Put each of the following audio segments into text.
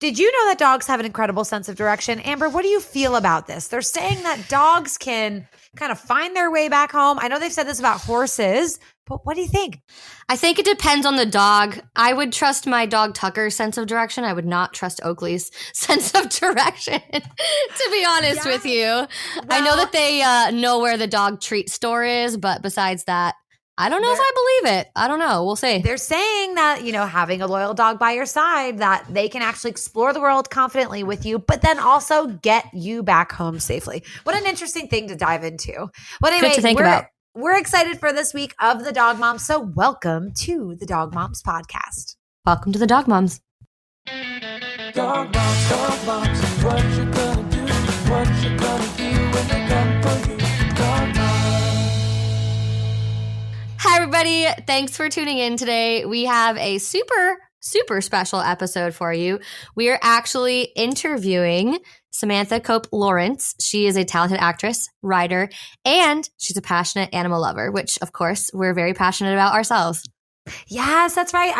Did you know that dogs have an incredible sense of direction? Amber, what do you feel about this? They're saying that dogs can kind of find their way back home. I know they've said this about horses, but what do you think? I think it depends on the dog. I would trust my dog Tucker's sense of direction. I would not trust Oakley's sense of direction, to be honest with you. Well, I know that they know where the dog treat store is, but besides that, I don't know if I believe it. I don't know. We'll see. They're saying that, having a loyal dog by your side, that they can actually explore the world confidently with you, but then also get you back home safely. What an interesting thing to dive into. Well, anyway, good to think about. We're excited for this week of the Dog Moms, so welcome to the Dog Moms podcast. Welcome to the Dog Moms. Dog moms, what you gonna do? What you gonna do when they come for you? Dog moms. Hi, everybody. Thanks for tuning in today. We have a super special episode for you. We are actually interviewing Samantha Cope Lawrence. She is a talented actress, writer, and she's a passionate animal lover, which, of course, we're very passionate about ourselves. Yes, that's right.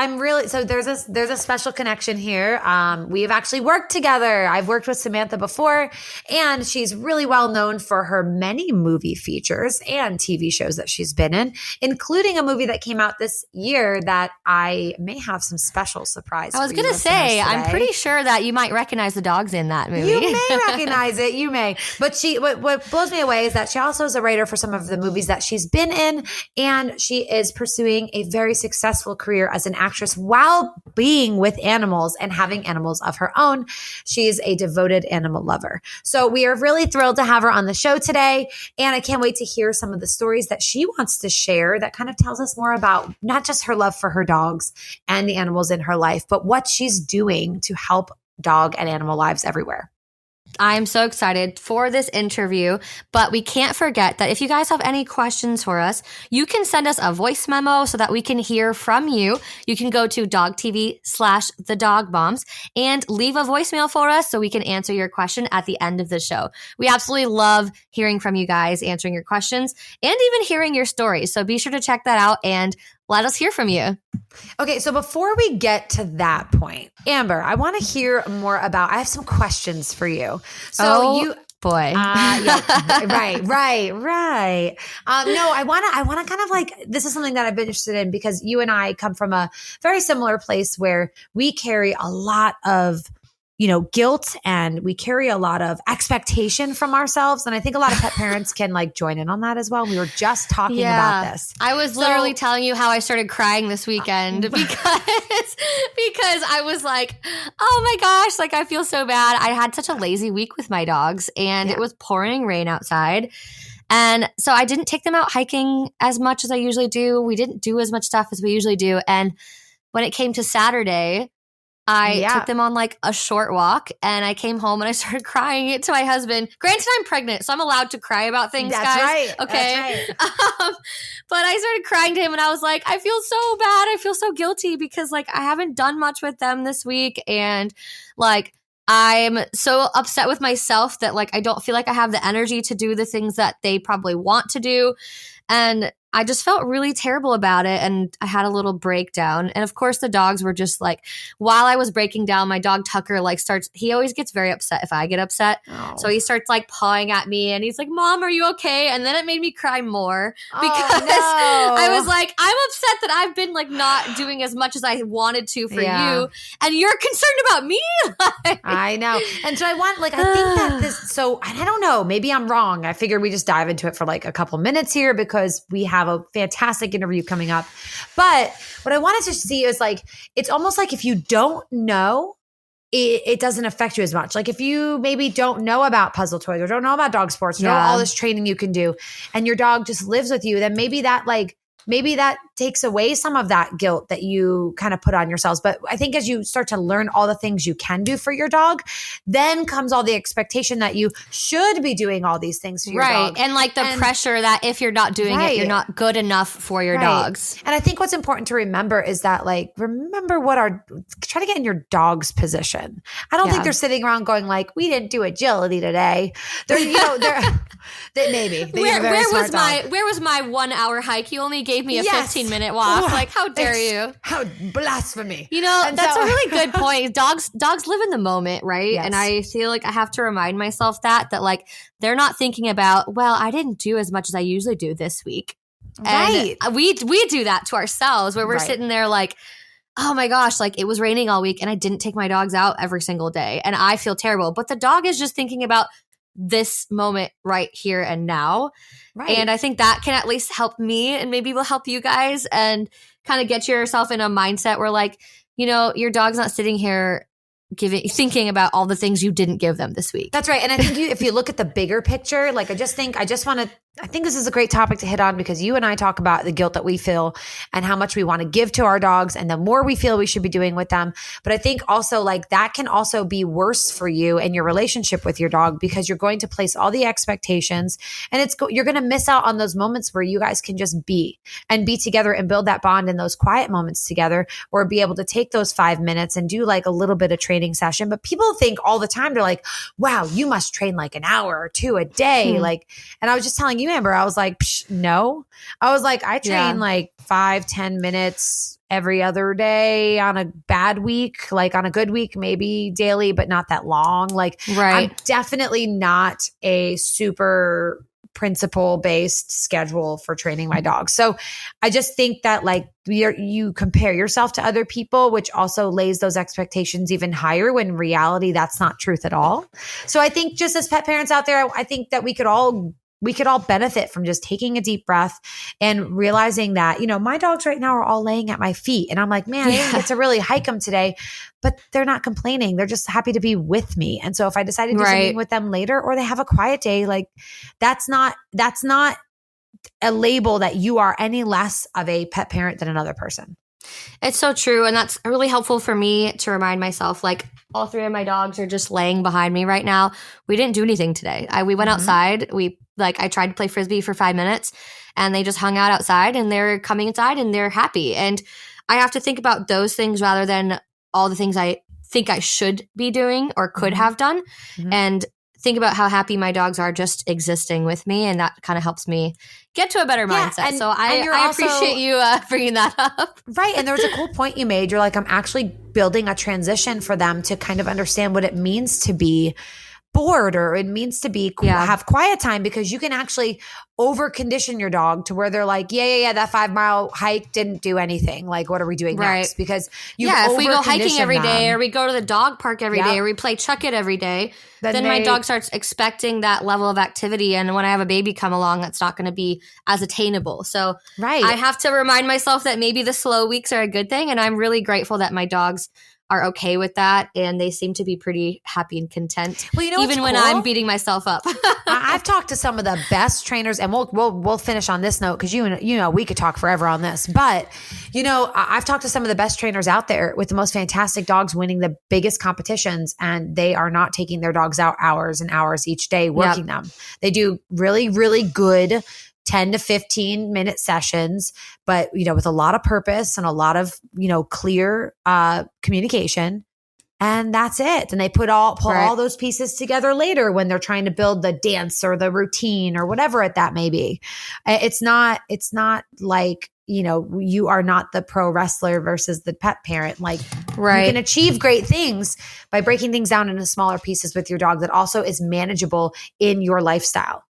So there's a special connection here. We have actually worked together. I've worked with Samantha before, and she's really well known for her many movie features and TV shows that she's been in, including a movie that came out this year that I may have some special surprise. I was going to say, I'm pretty sure that you might recognize the dogs in that movie. You may recognize it. You may. But what blows me away is that she also is a writer for some of the movies that she's been in, and she is pursuing a very successful career as an actress while being with animals and having animals of her own. She's a devoted animal lover. So we are really thrilled to have her on the show today. And I can't wait to hear some of the stories that she wants to share that kind of tells us more about not just her love for her dogs and the animals in her life, but what she's doing to help dog and animal lives everywhere. I'm so excited for this interview, but we can't forget that if you guys have any questions for us, you can send us a voice memo so that we can hear from you. You can go to DOGTV/TheDogMoms and leave a voicemail for us so we can answer your question at the end of the show. We absolutely love hearing from you guys, answering your questions, and even hearing your stories. So be sure to check that out and let us hear from you. Okay, so before we get to that point, Amber, I want to hear more about, I have some questions for you. So boy. Yeah, right. No, I want to kind of like, this is something that I've been interested in because you and I come from a very similar place where we carry a lot of guilt, and we carry a lot of expectation from ourselves. And I think a lot of pet parents can like join in on that as well. We were just talking about this. I was literally telling you how I started crying this weekend because I was like, oh my gosh, like I feel so bad. I had such a lazy week with my dogs, and it was pouring rain outside. And so I didn't take them out hiking as much as I usually do. We didn't do as much stuff as we usually do. And when it came to Saturday, I took them on like a short walk, and I came home and I started crying to my husband. Granted, I'm pregnant, so I'm allowed to cry about things, That's guys. Right. Okay. That's right. But I started crying to him, and I was like, I feel so bad. I feel so guilty because like I haven't done much with them this week, and like I'm so upset with myself that like I don't feel like I have the energy to do the things that they probably want to do. And I just felt really terrible about it, and I had a little breakdown. And of course, the dogs were just like, while I was breaking down, my dog Tucker he always gets very upset if I get upset. Oh. So he starts like pawing at me, and he's like, Mom, are you okay? And then it made me cry more because I was like, I'm upset that I've been like not doing as much as I wanted to for you, and you're concerned about me. I know. And so I think that I don't know, maybe I'm wrong. I figured we just dive into it for like a couple minutes here because we have a fantastic interview coming up. But what I wanted to see is like, it's almost like if you don't know, it doesn't affect you as much. Like if you maybe don't know about puzzle toys or don't know about dog sports, or know all this training you can do, and your dog just lives with you, then maybe that takes away some of that guilt that you kind of put on yourselves. But I think as you start to learn all the things you can do for your dog, then comes all the expectation that you should be doing all these things for your dog. And like the pressure that if you're not doing it, you're not good enough for your dogs. And I think what's important to remember is that like, try to get in your dog's position. I don't think they're sitting around going like, we didn't do agility today. Where was my 1 hour hike? You only gave gave me a Yes. 15-minute walk. Wow. Like, how dare you? How blasphemy. You know, And that's so- a really good point. Dogs live in the moment, right? Yes. And I feel like I have to remind myself that like they're not thinking about, well, I didn't do as much as I usually do this week. Right. And we do that to ourselves where we're Right. sitting there like, oh my gosh, like it was raining all week and I didn't take my dogs out every single day and I feel terrible. But the dog is just thinking about this moment right here and now. Right. And I think that can at least help me and maybe will help you guys and kind of get yourself in a mindset where like, you know, your dog's not sitting here thinking about all the things you didn't give them this week. That's right. And I think if you look at the bigger picture, like I think this is a great topic to hit on because you and I talk about the guilt that we feel and how much we want to give to our dogs and the more we feel we should be doing with them. But I think also like that can also be worse for you and your relationship with your dog because you're going to place all the expectations and you're going to miss out on those moments where you guys can just be together and build that bond in those quiet moments together or be able to take those 5 minutes and do like a little bit of training session. But people think all the time, they're like, wow, you must train like an hour or two a day. Like, and I was just telling you, Amber, I was like, no. I was like, I train like 5-10 minutes every other day on a bad week, like on a good week, maybe daily, but not that long. Like, right. I'm definitely not a super principle-based schedule for training my dog. So I just think that like you compare yourself to other people, which also lays those expectations even higher when in reality that's not truth at all. So I think just as pet parents out there, I think that we could all benefit from just taking a deep breath and realizing that, you know, my dogs right now are all laying at my feet and I'm like, man, I didn't get to really hike them today, but they're not complaining. They're just happy to be with me. And so if I decide to do something with them later or they have a quiet day, like that's not a label that you are any less of a pet parent than another person. It's so true. And that's really helpful for me to remind myself, like all 3 of my dogs are just laying behind me right now. We didn't do anything today. We went outside. I tried to play Frisbee for 5 minutes and they just hung out outside and they're coming inside and they're happy. And I have to think about those things rather than all the things I think I should be doing or could have done. And think about how happy my dogs are just existing with me. And that kind of helps me get to a better mindset. So I appreciate you bringing that up. Right. And there was a cool point you made. You're like, I'm actually building a transition for them to kind of understand what it means to be bored or it means to be have quiet time because you can actually over condition your dog to where they're like, yeah, that 5-mile hike didn't do anything. Like, what are we doing next? Because if we go hiking every day or we go to the dog park every day or we play Chuck It every day, then my dog starts expecting that level of activity. And when I have a baby come along, that's not going to be as attainable. So I have to remind myself that maybe the slow weeks are a good thing. And I'm really grateful that my dogs are okay with that and they seem to be pretty happy and content. Well, you know, even when I'm beating myself up. I've talked to some of the best trainers, and we'll finish on this note because you know we could talk forever on this. But you know, I've talked to some of the best trainers out there with the most fantastic dogs winning the biggest competitions, and they are not taking their dogs out hours and hours each day working them. They do really, really good 10 to 15 minute sessions, but, you know, with a lot of purpose and a lot of, you know, clear communication. And that's it. And they pull all those pieces together later when they're trying to build the dance or the routine or whatever that may be. It's not like, you know, you are not the pro wrestler versus the pet parent. Like you can achieve great things by breaking things down into smaller pieces with your dog that also is manageable in your lifestyle.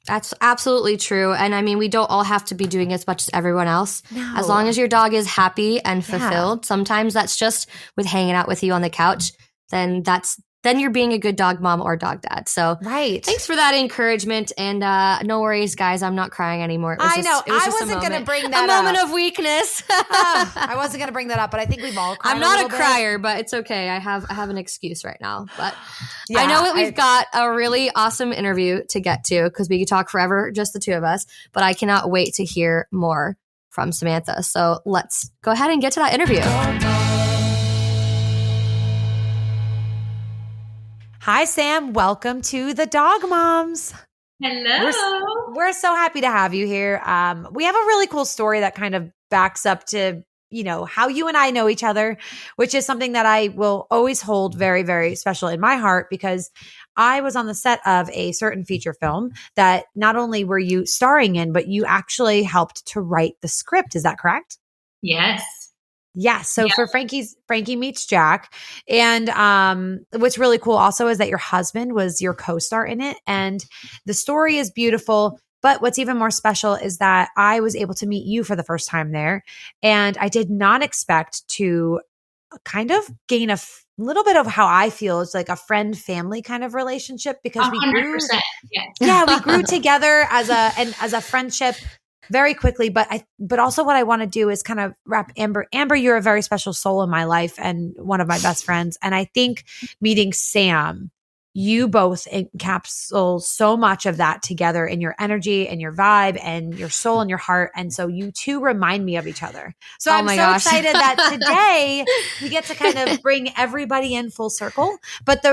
That's absolutely true. And I mean, we don't all have to be doing as much as everyone else. No. As long as your dog is happy and fulfilled, sometimes that's just with hanging out with you on the couch, then you're being a good dog mom or dog dad. So thanks for that encouragement. And no worries, guys. I'm not crying anymore. I wasn't going to bring that up. A moment of weakness. I wasn't going to bring that up, but I think we've all cried. I'm not a crier, but it's okay. I have an excuse right now. But I know that we've got a really awesome interview to get to because we could talk forever, just the 2 of us. But I cannot wait to hear more from Samantha. So let's go ahead and get to that interview. Hi, Sam. Welcome to the Dog Moms. Hello. We're so happy to have you here. We have a really cool story that kind of backs up to how you and I know each other, which is something that I will always hold very, very special in my heart, because I was on the set of a certain feature film that not only were you starring in, but you actually helped to write the script. Is that correct? Yes. Yes. So for Frankie Meets Jack. And what's really cool also is that your husband was your co-star in it. And the story is beautiful. But what's even more special is that I was able to meet you for the first time there. And I did not expect to kind of gain a little bit of how I feel. It's like a friend family kind of relationship, because 100%. we grew together as a friendship very quickly. But also what I want to do is kind of wrap Amber, you're a very special soul in my life and one of my best friends. And I think meeting Sam, you both encapsulate so much of that together in your energy and your vibe and your soul and your heart. And so you two remind me of each other. So I'm so excited that today we get to kind of bring everybody in full circle. But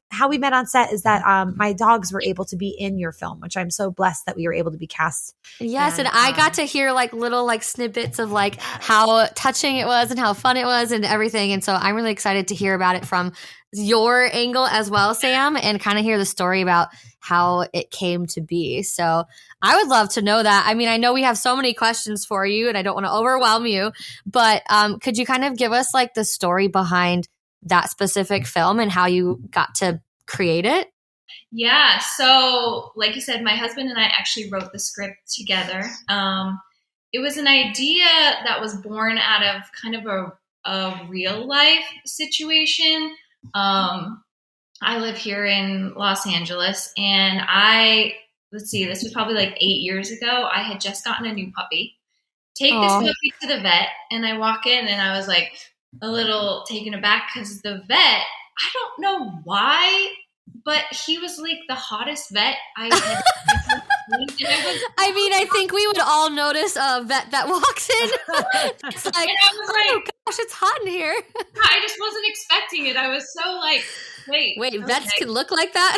how we met on set is that my dogs were able to be in your film, which I'm so blessed that we were able to be cast. Yes, and I got to hear like little like snippets of like how touching it was and how fun it was and everything. And so I'm really excited to hear about it from your angle as well, Sam, and kind of hear the story about how it came to be. So I would love to know that. I mean, I know we have so many questions for you and I don't want to overwhelm you, but could you kind of give us like the story behind that specific film and how you got to create it? Yeah. So like you said, my husband and I actually wrote the script together. It was an idea that was born out of kind of a real life situation. I live here in Los Angeles, and let's see, this was probably like 8 years ago. I had just gotten a new puppy. Take this puppy to the vet, and I walk in and I was like a little taken aback because the vet, I don't know why, but he was like the hottest vet I had ever seen. I mean, I think we would all notice a vet that walks in. It's like, oh gosh, it's hot in here. I just wasn't expecting it. I was so like, wait, vets can look like that?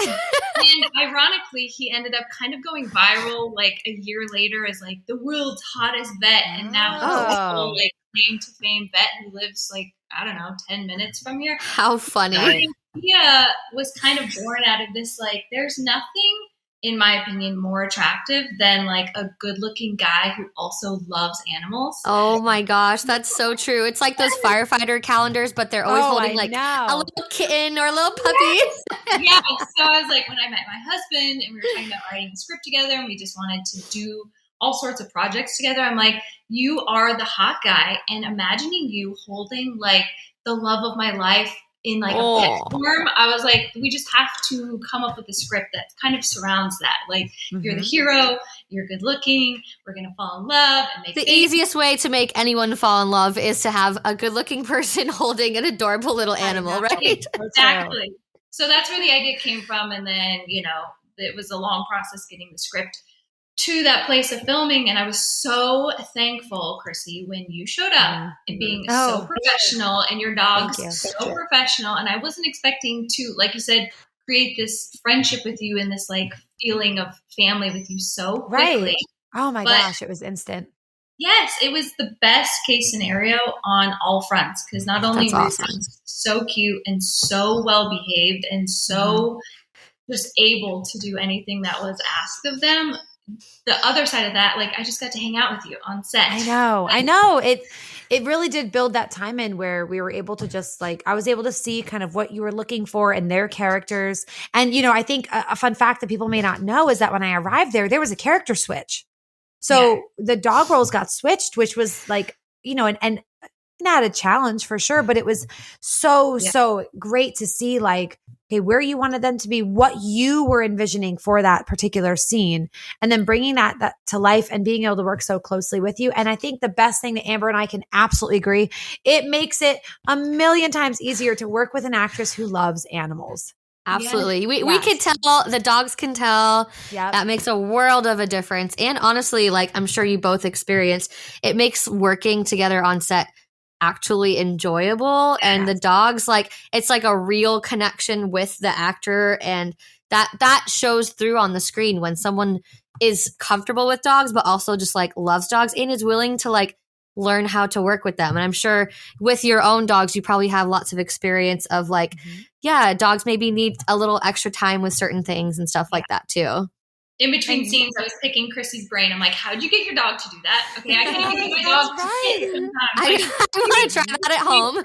And ironically, he ended up kind of going viral like a year later as like the world's hottest vet. And now he's a whole like claim to fame vet who lives like, I don't know, 10 minutes from here. How funny. The idea was kind of born out of this, like, there's nothing, in my opinion, more attractive than like a good looking guy who also loves animals. Oh my gosh, that's so true. It's like those firefighter calendars, but they're always holding like a little kitten or a little puppy. Yeah. So I was like, when I met my husband and we were talking about writing a script together and we just wanted to do all sorts of projects together, I'm like, you are the hot guy, and imagining you holding like the love of my life in like a pet form, I was like, we just have to come up with a script that kind of surrounds that. Like, you're the hero, you're good looking, we're going to fall in love. And make the easiest way to make anyone fall in love is to have a good looking person holding an adorable little animal, right? Exactly. So that's where the idea came from. And then, it was a long process getting the script to that place of filming. And I was so thankful, Chrissy, when you showed up and being so professional and your dog's so professional. And I wasn't expecting to, like you said, create this friendship with you and this like feeling of family with you so quickly. Right. Oh my gosh, it was instant. Yes, it was the best case scenario on all fronts, because not only was he so cute and so well behaved and so just able to do anything that was asked of them, the other side of that, like, I just got to hang out with you on set. I know. It really did build that time in where we were able to just like, I was able to see kind of what you were looking for in their characters. And, I think a fun fact that people may not know is that when I arrived there was a character switch. So the dog roles got switched, which was like, and not a challenge for sure, but it was so great to see like, okay, where you wanted them to be, what you were envisioning for that particular scene, and then bringing that to life and being able to work so closely with you. And I think the best thing that Amber and I can absolutely agree, it makes it a million times easier to work with an actress who loves animals. Absolutely. We can tell, the dogs can tell. That makes a world of a difference. And honestly, like I'm sure you both experienced, it makes working together on set actually enjoyable. And the dogs, like, it's like a real connection with the actor, and that shows through on the screen when someone is comfortable with dogs but also just like loves dogs and is willing to like learn how to work with them. And I'm sure with your own dogs, you probably have lots of experience of like, dogs maybe need a little extra time with certain things and stuff like that too. In between scenes, I was picking Chrissy's brain. I'm like, how'd you get your dog to do that? Okay, I can't get my dog to sit sometimes. I want to try that at home.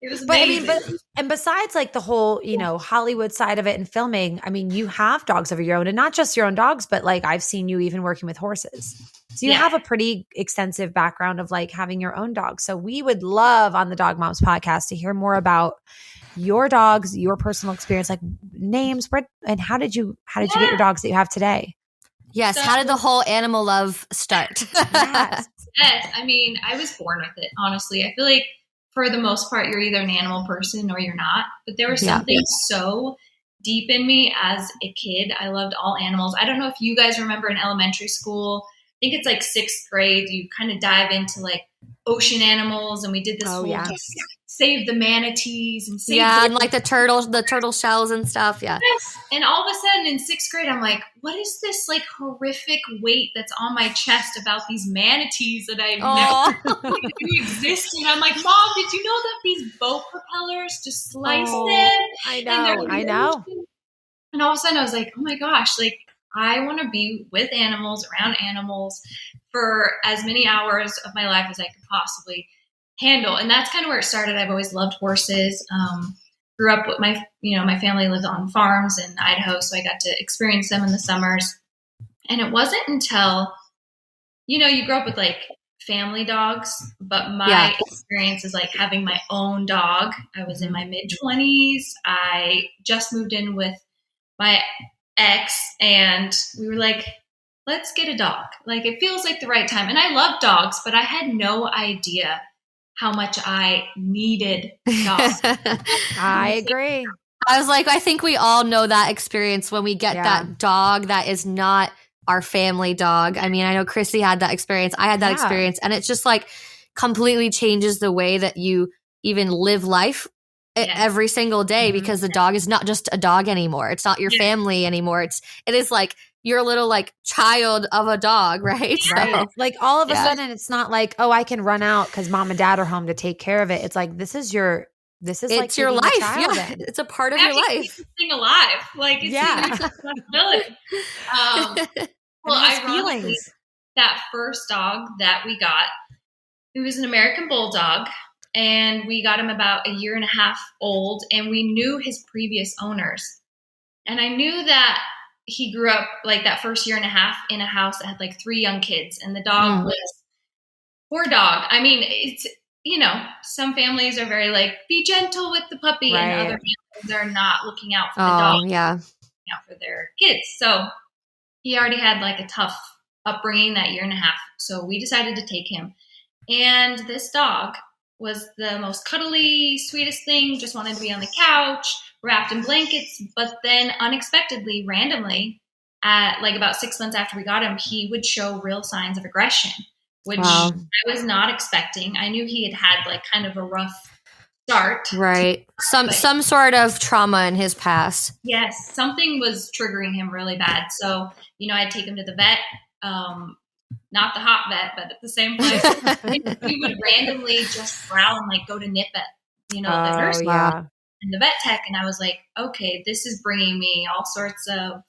It was But I amazing. mean, and besides like the whole, Hollywood side of it and filming, I mean, you have dogs of your own, and not just your own dogs, but like I've seen you even working with horses. So you have a pretty extensive background of like having your own dog. So we would love on the Dog Moms podcast to hear more about your dogs, your personal experience, like names, and how did you get your dogs that you have today? Yes. How did the whole animal love start? Yes. Yes. I mean, I was born with it, honestly. I feel like for the most part, you're either an animal person or you're not. But there was something so deep in me as a kid. I loved all animals. I don't know if you guys remember in elementary school, I think it's like 6th grade, you kind of dive into like ocean animals. And we did this save the manatees and save and like the turtle shells and stuff. Yeah. Yes. And all of a sudden in 6th grade, I'm like, what is this like horrific weight that's on my chest about these manatees that I've never knew existed? I'm like, Mom, did you know that these boat propellers just slice them? I know. And all of a sudden I was like, oh my gosh, like I want to be with animals, around animals for as many hours of my life as I could possibly handle. And that's kind of where it started. I've always loved horses. Grew up with my family lived on farms in Idaho, so I got to experience them in the summers. And it wasn't until, you grow up with like family dogs, but my experience is like having my own dog. I was in my mid-20s. I just moved in with my ex, and we were like, let's get a dog. Like, it feels like the right time. And I love dogs, but I had no idea how much I needed dogs. I agree. I was like, I think we all know that experience when we get that dog that is not our family dog. I mean, I know Chrissy had that experience. I had that experience. And it's just like completely changes the way that you even live life every single day, because the dog is not just a dog anymore. It's not your family anymore. It is like your little like child of a dog, right? Right. So, like all of a sudden it's not like, oh, I can run out because mom and dad are home to take care of it. It's like, this is it's like your life. Yeah. It's a part of your life. Thing alive. Like, it's a responsibility. Well, ironically, that first dog that we got, it was an American Bulldog. And we got him about 1.5 years old, and we knew his previous owners. And I knew that he grew up like that first 1.5 years in a house that had like 3 young kids, and the dog was poor dog. I mean, it's, some families are very like, be gentle with the puppy, and other families are not looking out for the dog, looking out for their kids. So he already had like a tough upbringing that 1.5 years. So we decided to take him. And this dog was the most cuddly, sweetest thing, just wanted to be on the couch, wrapped in blankets. But then unexpectedly, randomly, at like about 6 months after we got him, he would show real signs of aggression, which I was not expecting. I knew he had like kind of a rough start. Right. Some sort of trauma in his past. Yes. Something was triggering him really bad. So, I'd take him to the vet. Not the hot vet, but at the same place. We would randomly just growl and like go to nip at, the nurse and the vet tech. And I was like, okay, this is bringing me all sorts of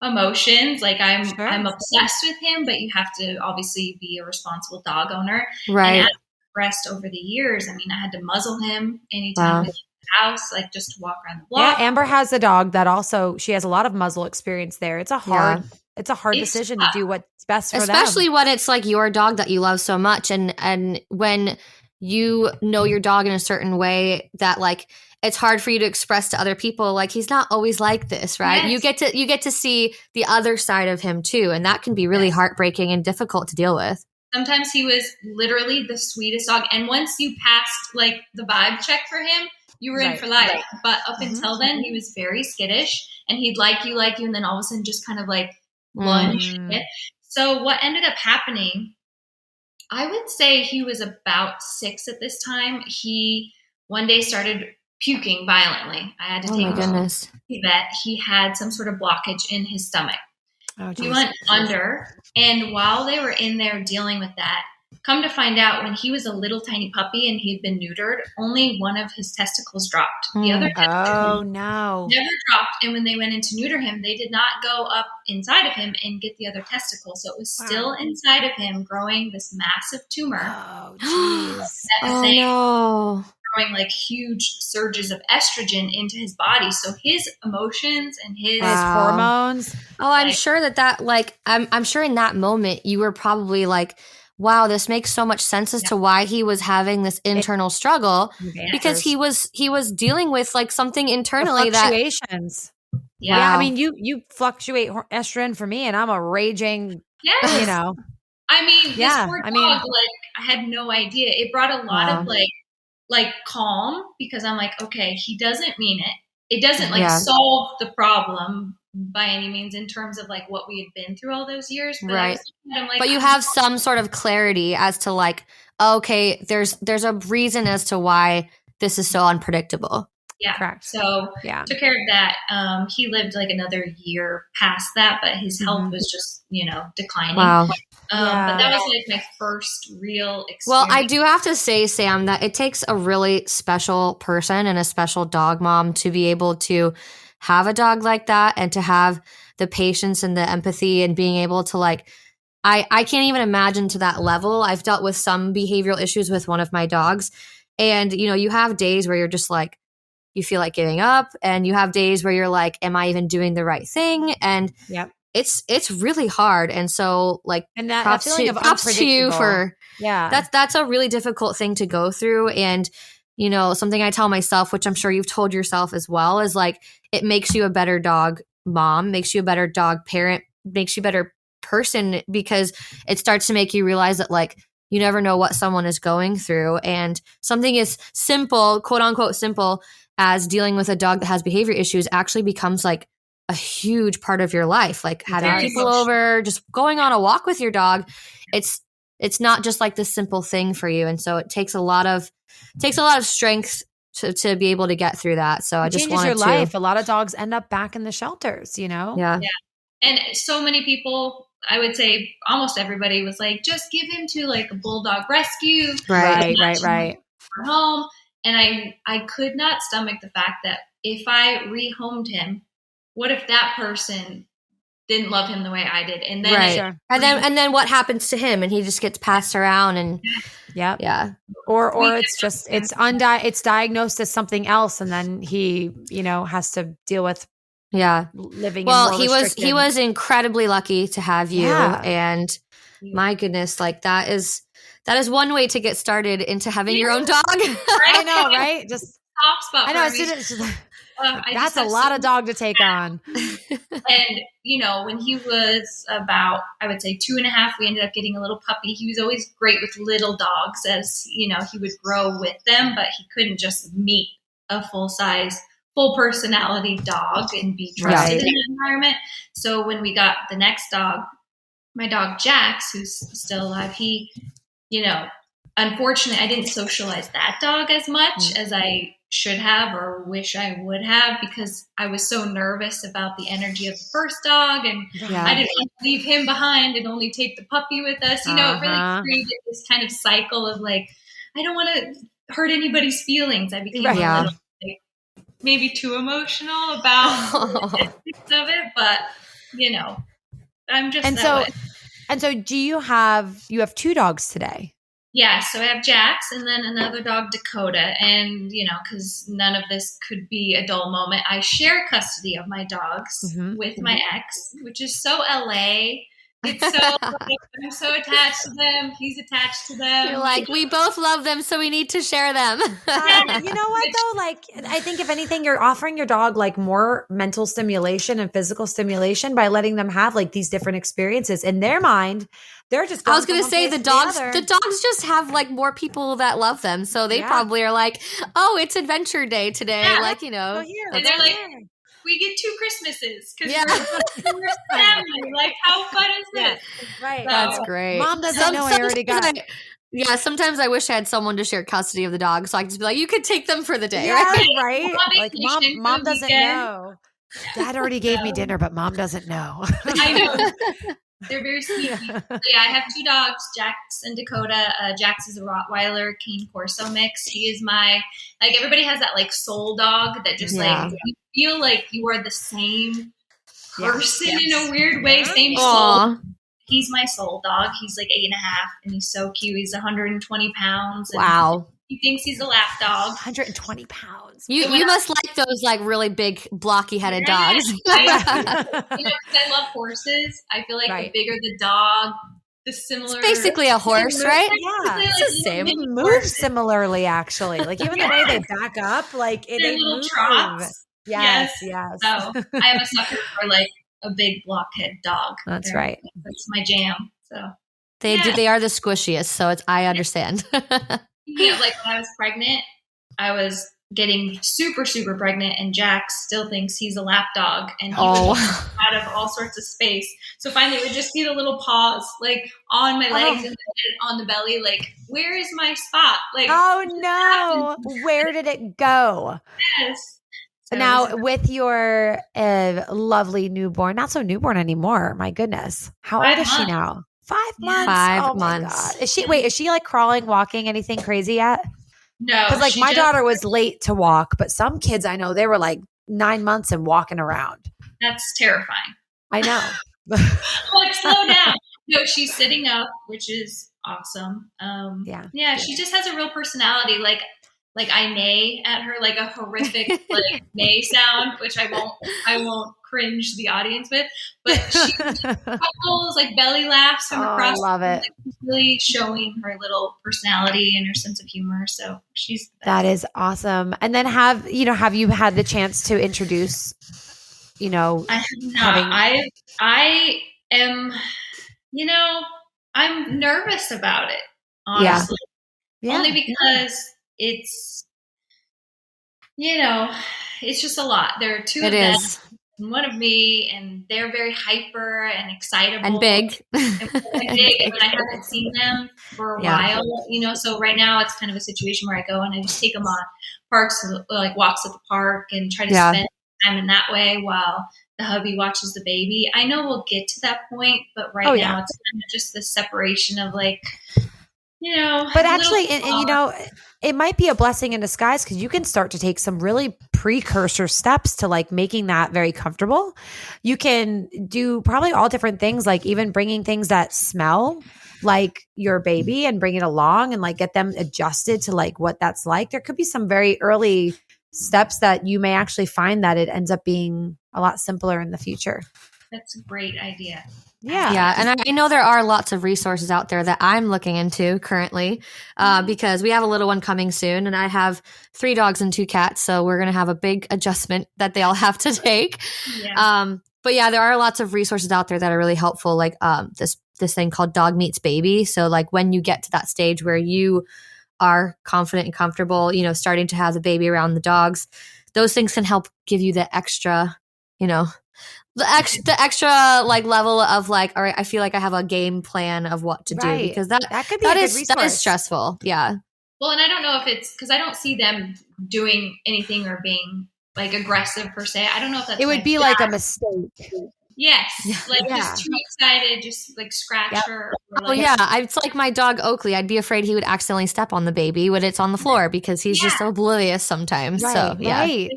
emotions. Like I'm obsessed with him, but you have to obviously be a responsible dog owner. Right. And as it progressed over the years, I mean, I had to muzzle him anytime we left the house, like just to walk around the block. Yeah, Amber has a dog that also, she has a lot of muzzle experience there. It's a hard decision to do what's best for them. Especially when it's like your dog that you love so much. And when you know your dog in a certain way that like, it's hard for you to express to other people, like he's not always like this, right? Yes. You get to see the other side of him too. And that can be really heartbreaking and difficult to deal with. Sometimes he was literally the sweetest dog. And once you passed like the vibe check for him, you were in for life. Right. But up until then, he was very skittish, and he'd like you, and then all of a sudden just kind of like lunge. So what ended up happening, I would say he was about 6 at this time. He one day started puking violently. I had to take him to the vet. He had some sort of blockage in his stomach. He went under, and while they were in there dealing with that, come to find out, when he was a little tiny puppy and he'd been neutered, only one of his testicles dropped. The other testicles no. never dropped. And when they went in to neuter him, they did not go up inside of him and get the other testicle. So it was still inside of him, growing this massive tumor. Oh, jeez. No. Growing like huge surges of estrogen into his body. So his emotions and his hormones. Oh, I'm sure that like, I'm sure in that moment you were probably like, wow, this makes so much sense as to why he was having this internal struggle, because he was dealing with like something internally fluctuations. Yeah. I mean, you fluctuate estrogen for me, and I'm a raging, you know. I mean, this poor dog, like, I had no idea. It brought a lot of like calm, because I'm like, okay, he doesn't mean it. It doesn't like solve the problem by any means in terms of like what we had been through all those years. But right. I'm like, but you have some sort of clarity as to like, okay, there's a reason as to why this is so unpredictable. Yeah. Correct. So took care of that. He lived like another year past that, but his health was just, declining. Wow. But that was like my first real experience. Well, I do have to say, Sam, that it takes a really special person and a special dog mom to be able to have a dog like that, and to have the patience and the empathy and being able to like, I can't even imagine to that level. I've dealt with some behavioral issues with one of my dogs, and you have days where you're just like, you feel like giving up, and you have days where you're like, am I even doing the right thing? And it's really hard. And so like, and that props feeling of to you for that's a really difficult thing to go through. And something I tell myself, which I'm sure you've told yourself as well, is like, it makes you a better dog mom, makes you a better dog parent, makes you a better person, because it starts to make you realize that like, you never know what someone is going through. And something as simple, quote unquote simple, as dealing with a dog that has behavior issues actually becomes like a huge part of your life. Like having people over, just going on a walk with your dog. It's not just like this simple thing for you. And so it takes a lot of strength to be able to get through that. So I just wanted your life. A lot of dogs end up back in the shelters, Yeah. And so many people, I would say almost everybody was like, just give him to like a bulldog rescue. Right. Home. And I could not stomach the fact that if I rehomed him, what if that person didn't love him the way I did? And then and then what happens to him? And he just gets passed around, and or it's diagnosed as something else, and then he has to deal with living. Well, he was incredibly lucky to have you, and my goodness, like that is one way to get started into having your own dog. I know, right? Just top spot. I know. As soon as that's a lot of dog to take on. And, when he was about, I would say 2.5, we ended up getting a little puppy. He was always great with little dogs, as, he would grow with them, but he couldn't just meet a full-size, full personality dog and be trusted in the environment. So when we got the next dog, my dog Jax, who's still alive, he, unfortunately, I didn't socialize that dog as much as I should have or wish I would have, because I was so nervous about the energy of the first dog, and I didn't want to leave him behind and only take the puppy with us. It really created this kind of cycle of like, I don't want to hurt anybody's feelings. I became a little maybe too emotional about aspects of it, but I'm just and so do you have 2 dogs today? Yeah, so I have Jax and then another dog, Dakota. And, because none of this could be a dull moment, I share custody of my dogs with my ex, which is so LA. It's so, I'm so attached to them. He's attached to them. You're like, we both love them, so we need to share them. You know what, though? Like, I think if anything, you're offering your dog like more mental stimulation and physical stimulation by letting them have like these different experiences. In their mind, they're just I was going to say the dogs just have like more people that love them. So they probably are like, oh, it's adventure day today. Yeah. Like, and they're like, we get 2 Christmases because we're family. Like, how fun is this? Right. So, that's great. Mom doesn't know I already got it. Yeah, sometimes I wish I had someone to share custody of the dog, so I could just be like, you could take them for the day, right? Like, mom doesn't know. Dad already gave me dinner, but mom doesn't know. I know. They're very sneaky. So yeah, I have 2 dogs, Jax and Dakota. Jax is a Rottweiler Cane Corso mix. He is my, like, everybody has that like soul dog that just like you feel like you are the same person in a weird way, same soul. He's my soul dog. He's like 8.5, and he's so cute. He's 120 pounds. And Wow. he thinks he's a lap dog. 120 pounds. You must like those like really big blocky headed dogs. I 'cause I love horses. I feel like the bigger the dog, the similar. It's basically a horse, right? Yeah, it's the same. They move similarly, actually. Like even the way they back up, like Their they little move. trots. Yes. So I am a sucker for like a big blockhead dog. That's right. That's my jam. So They are the squishiest, so I understand. Like when I was pregnant, I was getting super, super pregnant, and Jax still thinks he's a lap dog, and he was out of all sorts of space. So finally, it would just be the little paws, like on my legs and on the belly. Like, where is my spot? Like, oh no, where did it go? Yes. So now, with your lovely newborn, not so newborn anymore. My goodness, how old is she now? 5 months. 5 months. Is she like crawling, walking, anything crazy yet? No, because like my daughter was late to walk, but some kids I know they were like 9 months and walking around. That's terrifying. I know. Like, slow down. No, she's sitting up, which is awesome. Yeah, she just has a real personality. Like I neigh at her like a horrific like neigh sound, which I won't cringe the audience with. But she chuckles, like belly laughs from across. I love it. Like, really showing her little personality and her sense of humor. So she's the best. That is awesome. And then have you had the chance to introduce? I have not. I am. I'm nervous about it. Honestly, only because it's just a lot. There are 2 of them and 1 of me, and they're very hyper and excitable and big. And I haven't seen them for a while, so right now it's kind of a situation where I go and I just take them on parks, like walks at the park, and try to spend time in that way while the hubby watches the baby. I know we'll get to that point, but right now it's kind of just the separation of like, but actually, it might be a blessing in disguise because you can start to take some really precursor steps to like making that very comfortable. You can do probably all different things, like even bringing things that smell like your baby and bring it along and like get them adjusted to like what that's like. There could be some very early steps that you may actually find that it ends up being a lot simpler in the future. That's a great idea. Yeah. And I know there are lots of resources out there that I'm looking into currently because we have a little one coming soon, and I have 3 dogs and 2 cats. So we're going to have a big adjustment that they all have to take. But yeah, there are lots of resources out there that are really helpful. Like this thing called Dog Meets Baby. So like when you get to that stage where you are confident and comfortable, starting to have the baby around the dogs, those things can help give you the extra, the extra like level of like, all right, I feel like I have a game plan of what to do, because that could be that is stressful. Yeah. Well, and I don't know if it's because I don't see them doing anything or being like aggressive per se. I don't know if that's. It would be like a mistake. Yes, just too excited, just like scratch her. Or like, it's like my dog Oakley. I'd be afraid he would accidentally step on the baby when it's on the floor because he's just so oblivious sometimes. Right, so I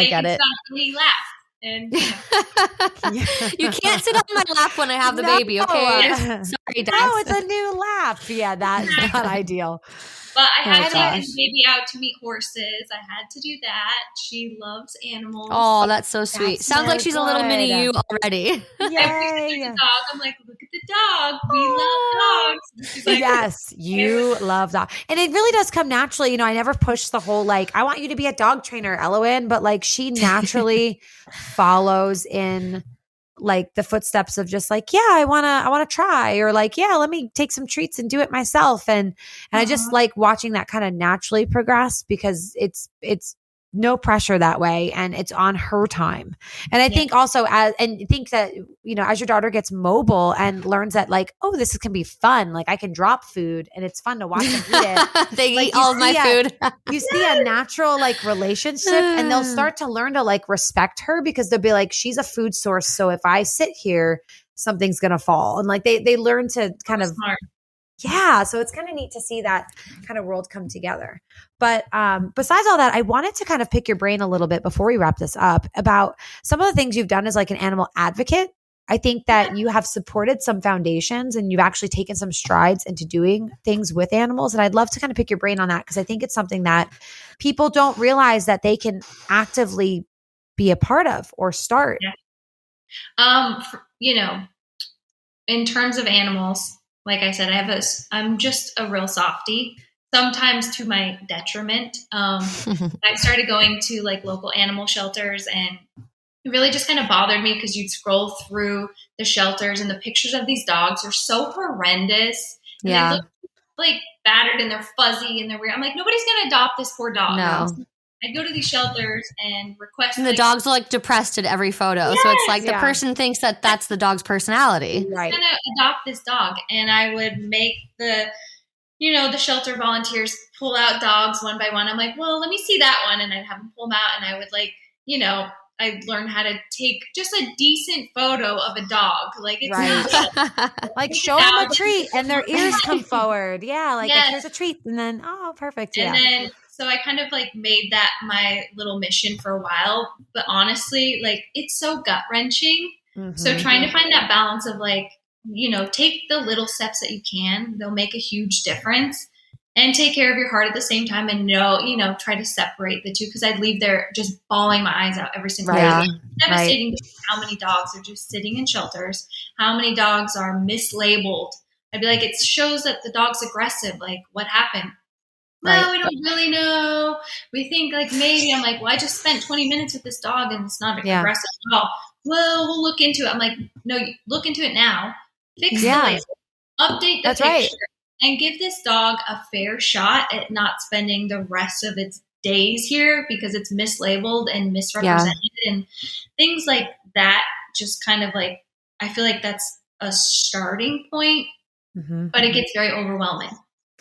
get it. He laughed. And you can't sit on my lap when I have the baby, okay? Sorry, Dax. No, it's a new lap. Yeah, that's not ideal. But I had to take the baby out to meet horses. I had to do that. She loves animals. Oh, that's so sweet. Sounds like she's a little mini you already. Yay. Dog. I'm like, look at the dog. We love dogs. Like, yes, you love dogs. And it really does come naturally. I never push the whole like, I want you to be a dog trainer, Eloin, but like she naturally follows in like the footsteps of just like, I want to try, or like, let me take some treats and do it myself. And I just like watching that kind of naturally progress because it's no pressure that way. And it's on her time. And I think also as your daughter gets mobile and learns that like, oh, this can be fun. Like I can drop food and it's fun to watch them eat it. They eat all of my food. You see a natural like relationship and they'll start to learn to like respect her because they'll be like, she's a food source. So if I sit here, something's going to fall. And like they learn to kind of, Smart. yeah. So it's kind of neat to see that kind of world come together. But besides all that, I wanted to kind of pick your brain a little bit before we wrap this up about some of the things you've done as like an animal advocate. I think that you have supported some foundations and you've actually taken some strides into doing things with animals. And I'd love to kind of pick your brain on that because I think it's something that people don't realize that they can actively be a part of or start. Yeah. You know, in terms of animals, like I said, I'm just a real softie, sometimes to my detriment. I started going to like local animal shelters, and it really just kind of bothered me because you'd scroll through the shelters and the pictures of these dogs are so horrendous. And Yeah. they look like battered and they're fuzzy and they're weird. I'm like, nobody's going to adopt this poor dog. No. I'd go to these shelters and request. And the dogs are like depressed at every photo. So it's like the Yeah. person thinks that that's the dog's personality. Right. going to adopt this dog. And I would make the shelter volunteers pull out dogs one by one. I'm like, well, let me see that one. And I'd have them pull them out, and I would I learned how to take just a decent photo of a dog. Like it's not Like show them a treat and their ears come forward. Yeah. Like Yes. here's a treat. And then, oh, perfect. And Yeah. then, so I kind of like made that my little mission for a while. But honestly, like it's so gut wrenching. So Mhm. trying to find that balance of like, take the little steps that you can. They'll make a huge difference. And take care of your heart at the same time, and try to separate the two. Because I'd leave there just bawling my eyes out every single Right. day. It's devastating to see how many dogs are just sitting in shelters, how many dogs are mislabeled. I'd be like, it shows that the dog's aggressive. Like, what happened? Well, we don't really know. We think like maybe. I'm like, well, I just spent 20 minutes with this dog and it's not aggressive at all. Well, we'll look into it. I'm like, no, you look into it now. Fix the label. Update the That's picture. right. And give this dog a fair shot at not spending the rest of its days here because it's mislabeled and misrepresented and things like that. Just kind of like, I feel like that's a starting point, but it gets very overwhelming.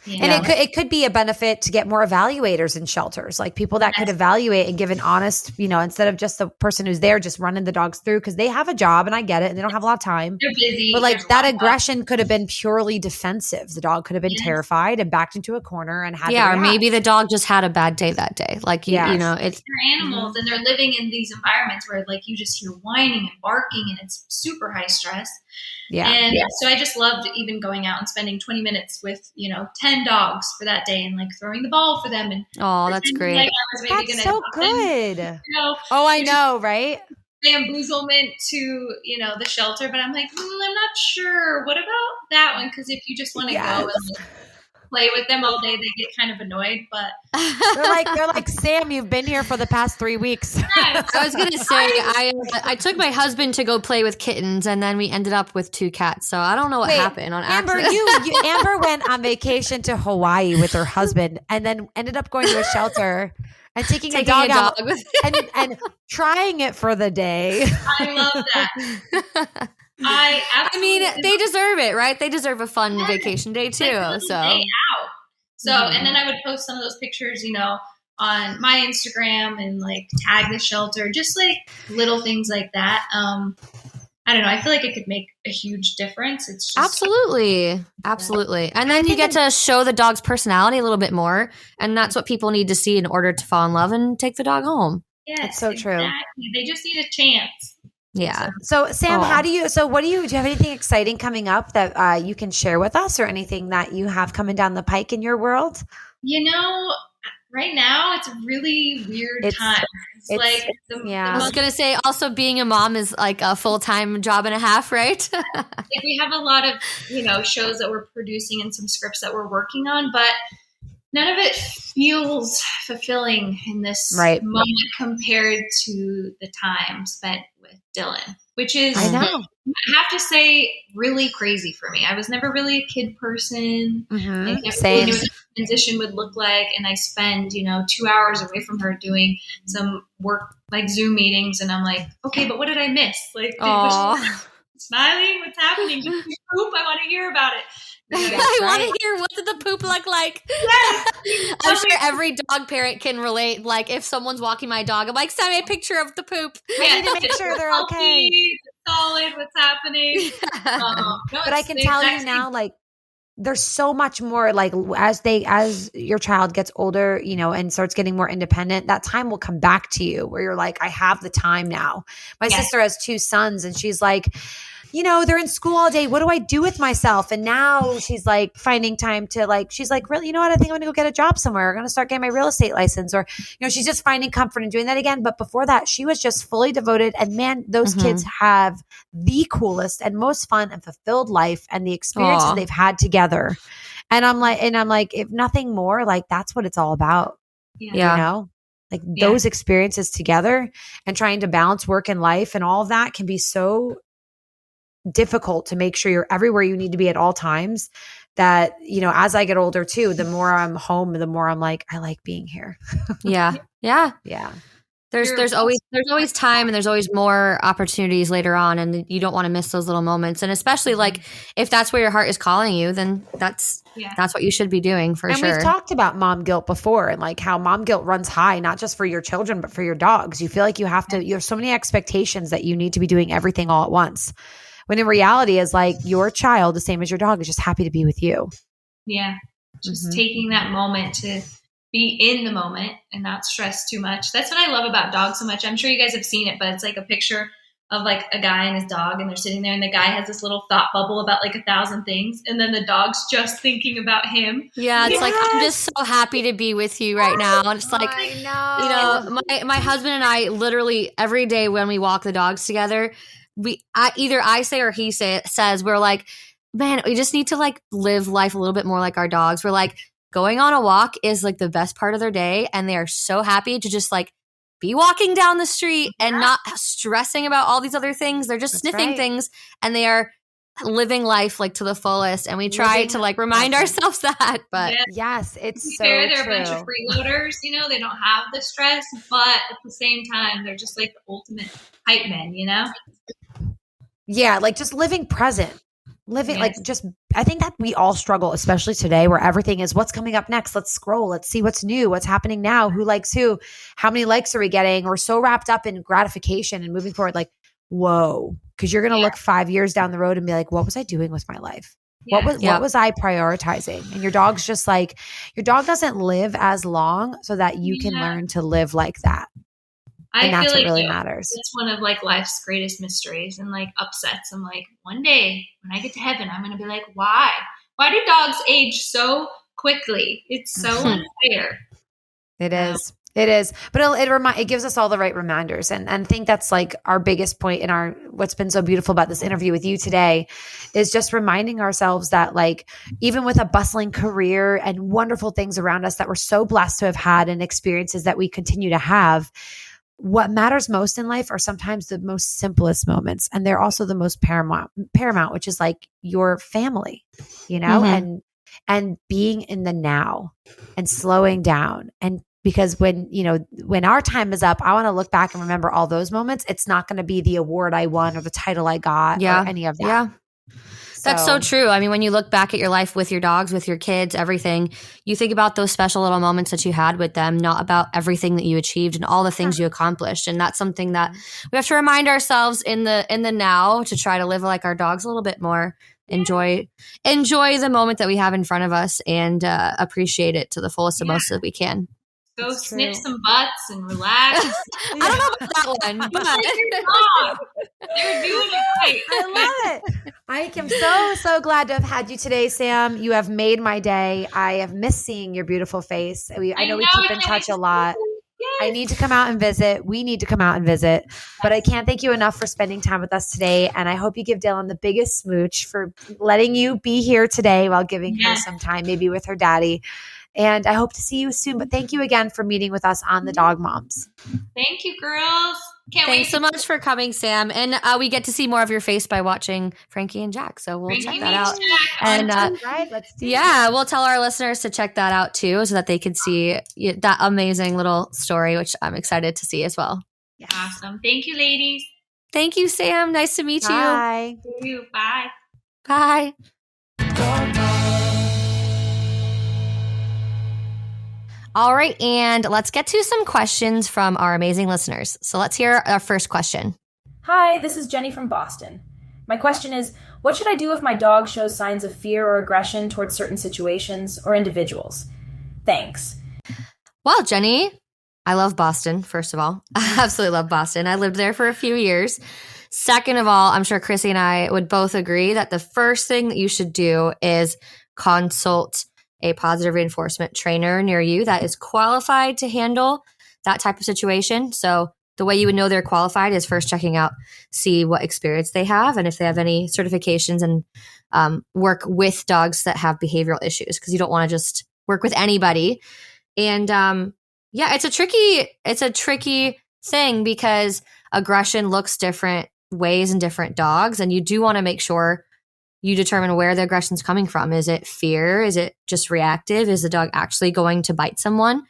And it could be a benefit to get more evaluators in shelters, like people that could evaluate and give an honest, instead of just the person who's there just running the dogs through, because they have a job and I get it and they don't have a lot of time. They're busy. But like that aggression could have been purely defensive. The dog could have been terrified and backed into a corner and had to or react. maybe the dog just had a bad day that day. Like it's they're animals and they're living in these environments where like you just hear whining and barking and it's super high stress. And so I just loved even going out and spending 20 minutes with, 10 dogs for that day and like throwing the ball for them. And that's great. Like I was maybe That's gonna so good. them, Oh, I know, right? bamboozlement to, the shelter. But I'm like, I'm not sure. What about that one? Because if you just want to go and like, play with them all day, they get kind of annoyed. But they're like, Sam, you've been here for the past 3 weeks. I was gonna say I took my husband to go play with kittens, and then we ended up with 2 cats. So I don't know what happened on Amber, accident. Amber went on vacation to Hawaii with her husband, and then ended up going to a shelter and taking a dog out and trying it for the day. I love that. I mean, they deserve it, right? They deserve a fun vacation day too. Like so, day out. And then I would post some of those pictures, on my Instagram and like tag the shelter, just like little things like that. I don't know. I feel like it could make a huge difference. It's just absolutely. And then you get to show the dog's personality a little bit more, and that's what people need to see in order to fall in love and take the dog home. Yes, it's so true. They just need a chance. Yeah. So Sam, what do you have anything exciting coming up that you can share with us, or anything that you have coming down the pike in your world? Right now it's a really weird time. I was going to say also being a mom is like a full-time job and a half, right? We have a lot of, shows that we're producing and some scripts that we're working on, but none of it feels fulfilling in this moment compared to the time spent with Dylan, which is, I know. I have to say, really crazy for me. I was never really a kid person. I never Same. knew what the transition would look like, and I spend 2 hours away from her doing some work, like Zoom meetings, and I'm like, okay, but what did I miss? Like, was she smiling? What's happening? Did she poop? I want to hear about it. I want to hear, what did the poop look like? Yes. I'm sure every dog parent can relate. Like if someone's walking my dog, I'm like, send me a picture of the poop. I need to make sure they're okay. solid. What's happening? No, But I can tell you now, like, there's so much more, like, as your child gets older, you know, and starts getting more independent, that time will come back to you where you're like, I have the time now. My sister has 2 sons and she's like, you know, they're in school all day. What do I do with myself? And now she's like finding time to, like, she's like, really, you know what? I think I'm going to go get a job somewhere. I'm going to start getting my real estate license, or, you know, she's just finding comfort in doing that again. But before that, she was just fully devoted. And man, those kids have the coolest and most fun and fulfilled life and the experiences they've had together. And I'm like, if nothing more, like, that's what it's all about. Yeah. You know, like those experiences together and trying to balance work and life and all of that can be so difficult to make sure you're everywhere you need to be at all times. That, you know, as I get older too, the more I'm home, the more I'm like, I like being here. Yeah. There's always time, and there's always more opportunities later on, and you don't want to miss those little moments. And especially like if that's where your heart is calling you, then that's what you should be doing for sure. And we've talked about mom guilt before, and like how mom guilt runs high, not just for your children, but for your dogs. You feel like you have to, you have so many expectations that you need to be doing everything all at once. When in reality is like your child, the same as your dog, is just happy to be with you. Yeah. Just taking that moment to be in the moment and not stress too much. That's what I love about dogs so much. I'm sure you guys have seen it, but it's like a picture of like a guy and his dog, and they're sitting there and the guy has this little thought bubble about like 1,000 things. And then the dog's just thinking about him. Yeah. It's like, I'm just so happy to be with you right now. And it's like, you know, my husband and I literally every day when we walk the dogs together, either I say or he says, we're like, man, we just need to like live life a little bit more like our dogs. We're like, going on a walk is like the best part of their day. And they are so happy to just like be walking down the street and not stressing about all these other things. They're just sniffing things, and they are living life like to the fullest. And we try to like remind ourselves that, but yes, it's so they're true. a bunch of freeloaders, you know, they don't have the stress, but at the same time, they're just like the ultimate hype men, you know? Yeah, like just living present. Like just, I think that we all struggle, especially today where everything is what's coming up next. Let's scroll. Let's see what's new, what's happening now, who likes who, how many likes are we getting? We're so wrapped up in gratification and moving forward. Like, whoa, because you're going to look 5 years down the road and be like, what was I doing with my life? What was I prioritizing? And your dog's just like, your dog doesn't live as long so that you can learn to live like that. And that's what really matters. It's one of like life's greatest mysteries and like upsets. I'm like, one day when I get to heaven, I'm going to be like, why? Why do dogs age so quickly? It's so unfair. It is. It is. But it gives us all the right reminders. And I think that's like our biggest point in what's been so beautiful about this interview with you today is just reminding ourselves that like, even with a bustling career and wonderful things around us that we're so blessed to have had and experiences that we continue to have, what matters most in life are sometimes the most simplest moments. And they're also the most paramount, which is like your family, you know, and being in the now and slowing down. And because when our time is up, I want to look back and remember all those moments. It's not going to be the award I won or the title I got or any of that. Yeah. That's so true. I mean, when you look back at your life with your dogs, with your kids, everything, you think about those special little moments that you had with them, not about everything that you achieved and all the things you accomplished. And that's something that we have to remind ourselves in the now to try to live like our dogs a little bit more. Enjoy the moment that we have in front of us and appreciate it to the fullest and most that we can. Go sniff some butts and relax. I don't know about that one, but they're doing it right. I love it. I am so glad to have had you today, Sam. You have made my day. I have missed seeing your beautiful face. I know we keep in touch a lot. Yes. I need to come out and visit. We need to come out and visit. But I can't thank you enough for spending time with us today. And I hope you give Dylan the biggest smooch for letting you be here today while giving her some time, maybe with her daddy. And I hope to see you soon. But thank you again for meeting with us on the Dog Moms. Thank you, girls. Thanks so much for coming, Sam. And we get to see more of your face by watching Frankie and Jack. So we'll check that out. And let's do it. We'll tell our listeners to check that out too, so that they can see that amazing little story, which I'm excited to see as well. Yeah. Awesome. Thank you, ladies. Thank you, Sam. Nice to meet Bye. you. Bye. Bye. All right, and let's get to some questions from our amazing listeners. So let's hear our first question. Hi, this is Jenny from Boston. My question is, what should I do if my dog shows signs of fear or aggression towards certain situations or individuals? Thanks. Well, Jenny, I love Boston, first of all. I absolutely love Boston. I lived there for a few years. Second of all, I'm sure Chrissy and I would both agree that the first thing that you should do is consult a positive reinforcement trainer near you that is qualified to handle that type of situation. So the way you would know they're qualified is first checking out, see what experience they have, and if they have any certifications, and work with dogs that have behavioral issues, because you don't want to just work with anybody. And yeah, it's a tricky thing because aggression looks different ways in different dogs, and you do want to make sure you determine where the aggression is coming from. Is it fear? Is it just reactive? Is the dog actually going to bite someone?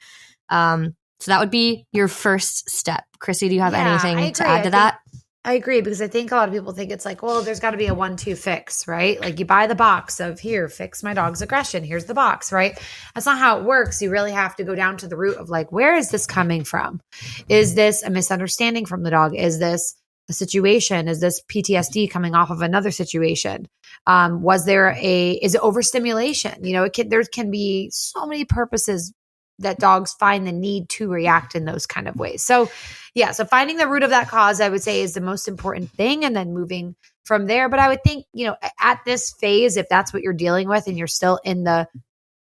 So that would be your first step. Chrissy, do you have anything to add to that? I agree, because I think a lot of people think it's like, well, there's got to be a 1-2 fix, right? Like you buy the box of, here, fix my dog's aggression. Here's the box, right? That's not how it works. You really have to go down to the root of like, where is this coming from? Is this a misunderstanding from the dog? Is this a situation? Is this PTSD coming off of another situation? Is it overstimulation? You know, there can be so many purposes that dogs find the need to react in those kind of ways. So yeah, so finding the root of that cause, I would say, is the most important thing, and then moving from there. But I would think, you know, at this phase, if that's what you're dealing with and you're still in the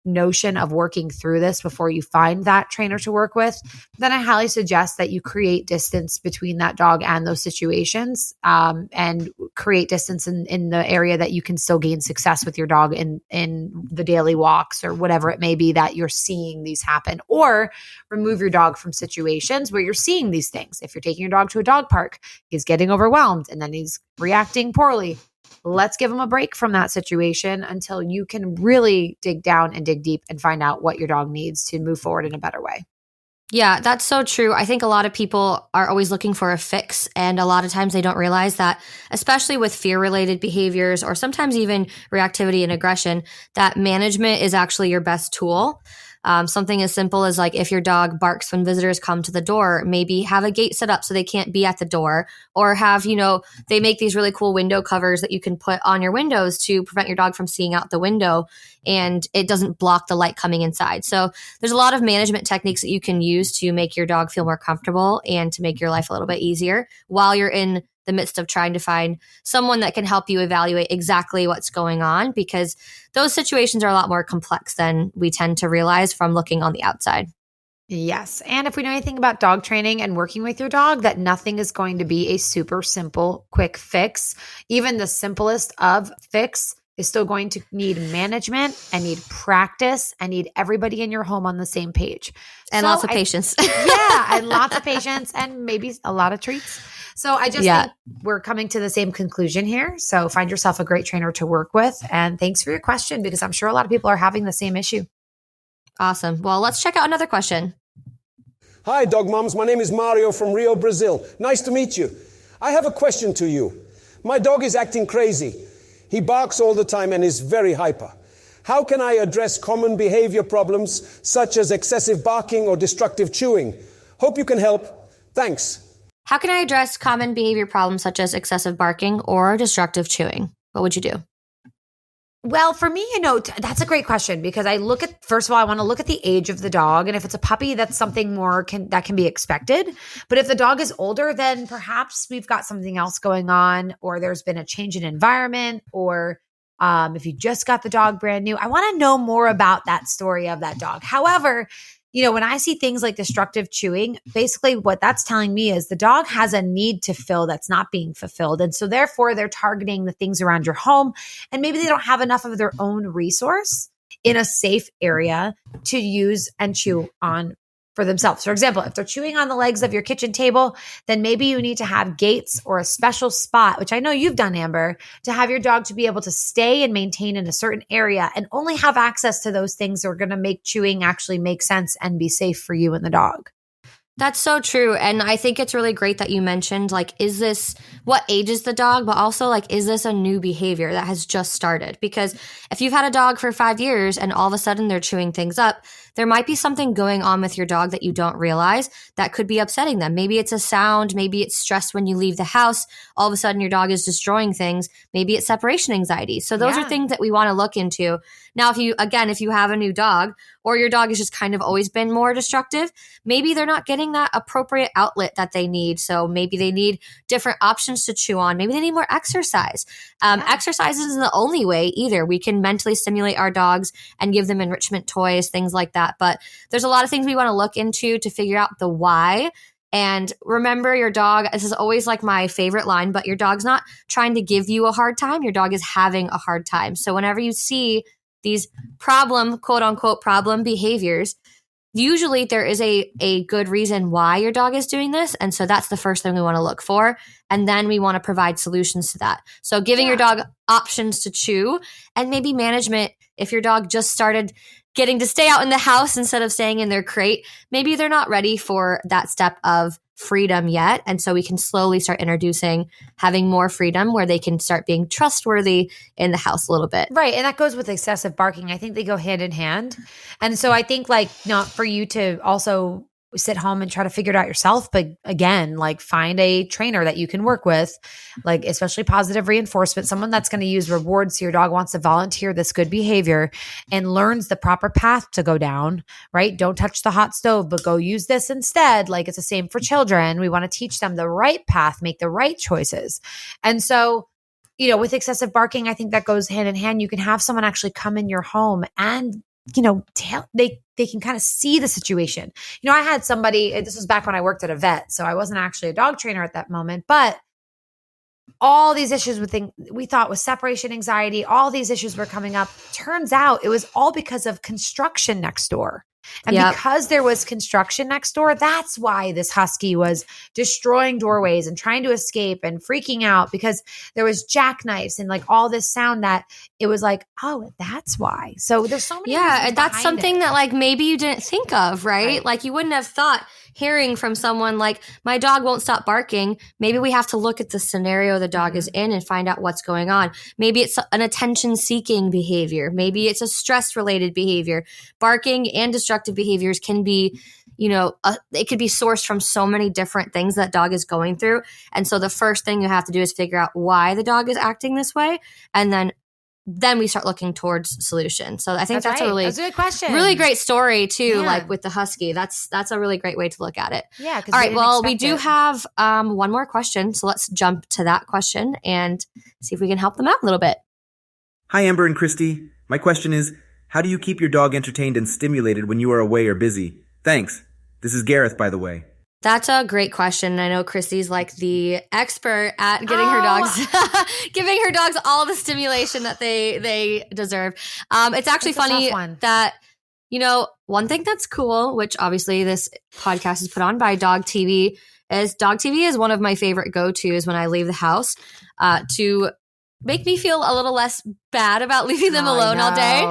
notion of working through this before you find that trainer to work with, then I highly suggest that you create distance between that dog and those situations, and create distance in the area that you can still gain success with your dog in the daily walks or whatever it may be that you're seeing these happen, or remove your dog from situations where you're seeing these things. If you're taking your dog to a dog park, he's getting overwhelmed and then he's reacting poorly. Let's give them a break from that situation until you can really dig down and dig deep and find out what your dog needs to move forward in a better way. Yeah, that's so true. I think a lot of people are always looking for a fix, and a lot of times they don't realize that, especially with fear-related behaviors or sometimes even reactivity and aggression, that management is actually your best tool. Something as simple as like if your dog barks when visitors come to the door, maybe have a gate set up so they can't be at the door, or have, you know, they make these really cool window covers that you can put on your windows to prevent your dog from seeing out the window, and it doesn't block the light coming inside. So there's a lot of management techniques that you can use to make your dog feel more comfortable and to make your life a little bit easier while you're in the midst of trying to find someone that can help you evaluate exactly what's going on, because those situations are a lot more complex than we tend to realize from looking on the outside. Yes. And if we know anything about dog training and working with your dog, that nothing is going to be a super simple, quick fix. Even the simplest of fix is still going to need management and need practice and need everybody in your home on the same page. And lots of patience. Yeah. And lots of patience and maybe a lot of treats. So I just think we're coming to the same conclusion here. So find yourself a great trainer to work with. And thanks for your question, because I'm sure a lot of people are having the same issue. Awesome. Well, let's check out another question. Hi, dog moms. My name is Mario from Rio, Brazil. Nice to meet you. I have a question to you. My dog is acting crazy. He barks all the time and is very hyper. How can I address common behavior problems such as excessive barking or destructive chewing? Hope you can help. Thanks. How can I address common behavior problems such as excessive barking or destructive chewing? What would you do? Well, for me, that's a great question, because first of all, I want to look at the age of the dog. And if it's a puppy, that's something more that can be expected. But if the dog is older, then perhaps we've got something else going on, or there's been a change in environment, or if you just got the dog brand new. I want to know more about that story of that dog. However, when I see things like destructive chewing, basically what that's telling me is the dog has a need to fill that's not being fulfilled. And so therefore they're targeting the things around your home, and maybe they don't have enough of their own resource in a safe area to use and chew on for themselves. For example, if they're chewing on the legs of your kitchen table, then maybe you need to have gates or a special spot, which I know you've done, Amber, to have your dog to be able to stay and maintain in a certain area and only have access to those things that are going to make chewing actually make sense and be safe for you and the dog. That's so true. And I think it's really great that you mentioned, like, is this what age is the dog? But also, like, is this a new behavior that has just started? Because if you've had a dog for 5 years and all of a sudden they're chewing things up, there might be something going on with your dog that you don't realize that could be upsetting them. Maybe it's a sound. Maybe it's stress when you leave the house. All of a sudden your dog is destroying things. Maybe it's separation anxiety. So those are things that we want to look into. Now, if you have a new dog or your dog has just kind of always been more destructive, maybe they're not getting that appropriate outlet that they need. So maybe they need different options to chew on. Maybe they need more exercise. Exercise isn't the only way either. We can mentally stimulate our dogs and give them enrichment toys, things like that. But there's a lot of things we want to look into to figure out the why. And remember, your dog, this is always like my favorite line, but your dog's not trying to give you a hard time. Your dog is having a hard time. So whenever you see these quote unquote problem behaviors, usually there is a good reason why your dog is doing this. And so that's the first thing we want to look for. And then we want to provide solutions to that. So giving your dog options to chew, and maybe management. If your dog just started getting to stay out in the house instead of staying in their crate, maybe they're not ready for that step of freedom yet. And so we can slowly start introducing having more freedom where they can start being trustworthy in the house a little bit. Right. And that goes with excessive barking. I think they go hand in hand. And so I think, like, not for you to also sit home and try to figure it out yourself, but again, like, find a trainer that you can work with, like, especially positive reinforcement, someone that's going to use rewards so your dog wants to volunteer this good behavior and learns the proper path to go down, right? Don't touch the hot stove, but go use this instead. Like, it's the same for children. We want to teach them the right path, make the right choices. And so, with excessive barking, I think that goes hand in hand. You can have someone actually come in your home and they can kind of see the situation. I had somebody, this was back when I worked at a vet, so I wasn't actually a dog trainer at that moment, but all these issues we thought was separation anxiety, all these issues were coming up. Turns out it was all because of construction next door. And because there was construction next door, that's why this husky was destroying doorways and trying to escape and freaking out, because there was jackknives and like all this sound that it was like, oh, that's why. So there's so many. Yeah, and that's something that, like, maybe you didn't think of, right? Like, you wouldn't have thought, hearing from someone like, my dog won't stop barking. Maybe we have to look at the scenario the dog is in and find out what's going on. Maybe it's an attention-seeking behavior. Maybe it's a stress-related behavior. Barking and destructive behaviors can be, it could be sourced from so many different things that dog is going through. And so the first thing you have to do is figure out why the dog is acting this way. And then we start looking towards solutions. So I think that's a good question. Really great story too, like with the husky. That's a really great way to look at it. Yeah. All right. Well, we do have one more question. So let's jump to that question and see if we can help them out a little bit. Hi, Amber and Christy. My question is, how do you keep your dog entertained and stimulated when you are away or busy? Thanks. This is Gareth, by the way. That's a great question. I know Christy's like the expert at getting her dogs, giving her dogs all the stimulation that they deserve. It's actually funny that, one thing that's cool, which obviously this podcast is put on by DOGTV, is DOGTV is one of my favorite go-tos when I leave the house to make me feel a little less bad about leaving them alone all day.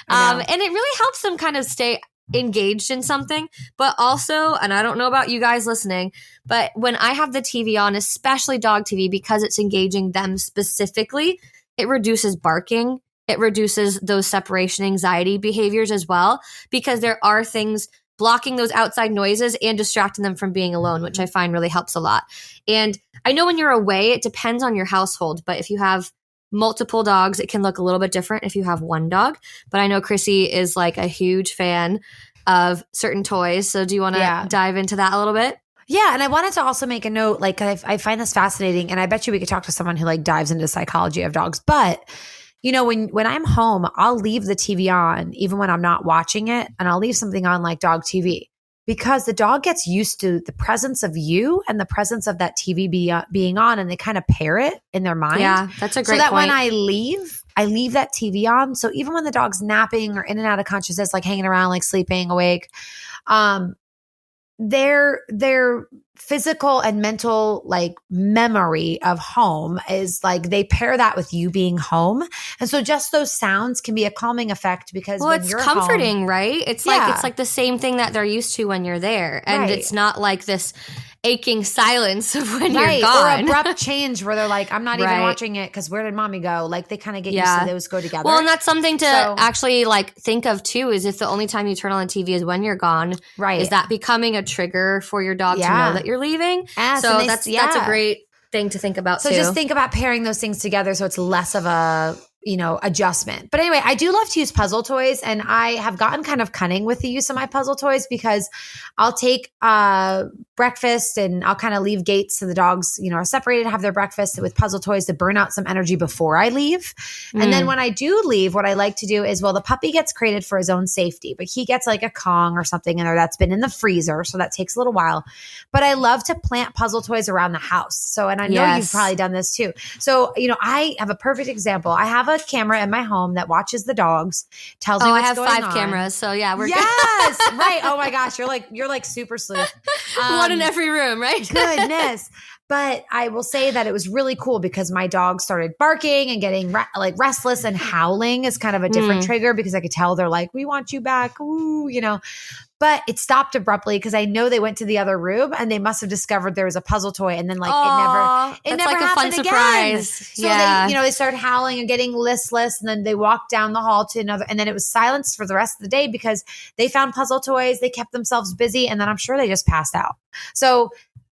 And it really helps them kind of stay engaged in something. But also, and I don't know about you guys listening, but when I have the TV on, especially DOGTV, because it's engaging them specifically, it reduces barking. It reduces those separation anxiety behaviors as well, because there are things blocking those outside noises and distracting them from being alone, which I find really helps a lot. And I know when you're away, it depends on your household, but if you have multiple dogs, it can look a little bit different if you have one dog. But I know Chrissy is like a huge fan of certain toys. So do you want to dive into that a little bit? Yeah. And I wanted to also make a note, like, I find this fascinating, and I bet you we could talk to someone who like dives into the psychology of dogs. But when I'm home, I'll leave the TV on even when I'm not watching it, and I'll leave something on like DOGTV, because the dog gets used to the presence of you and the presence of that TV being on, and they kind of pair it in their mind. Yeah, that's a great point. So that when I leave that TV on. So even when the dog's napping or in and out of consciousness, like hanging around, like sleeping, awake, their physical and mental like memory of home is like they pair that with you being home, and so just those sounds can be a calming effect because when it's you're comforting, home, right? It's Yeah. like it's like the same thing that they're used to when you're there, and Right. it's not like this aching silence of when right, you're gone. or abrupt change where they're like, I'm not even Right. watching it because where did mommy go? Like they kind of get used Yeah. to those go together. Well, and that's something to So- actually like think of too, is if the only time you turn on the TV is when you're gone, right. is that becoming a trigger for your dog to Yeah. know that you're leaving? Yes, So and they- that's a yeah. great thing to think about So too. just think about pairing those things together so it's less of a, adjustment. But anyway, I do love to use puzzle toys, and I have gotten kind of cunning with the use of my puzzle toys because I'll take breakfast and I'll kind of leave gates so the dogs, are separated, have their breakfast with puzzle toys to burn out some energy before I leave. And then when I do leave, what I like to do is, the puppy gets crated for his own safety, but he gets like a Kong or something in there that's been in the freezer. So that takes a little while. But I love to plant puzzle toys around the house. So, and I know you've Yes. probably done this too. So, I have a perfect example. I have a camera in my home that watches the dogs, tells me I what's have going 5 on. cameras, so yeah, we're Yes, right. Oh my gosh, you're like super sleuth. one in every room, right? Goodness. But I will say that it was really cool because my dog started barking and getting restless, and howling is kind of a different trigger because I could tell they're like, we want you back. Ooh, But it stopped abruptly because I know they went to the other room and they must have discovered there was a puzzle toy, and then it Aw, never that's like a fun happened surprise. So Yeah. they started howling and getting listless, and then they walked down the hall to another, and then it was silence for the rest of the day because they found puzzle toys, they kept themselves busy, and then I'm sure they just passed out. So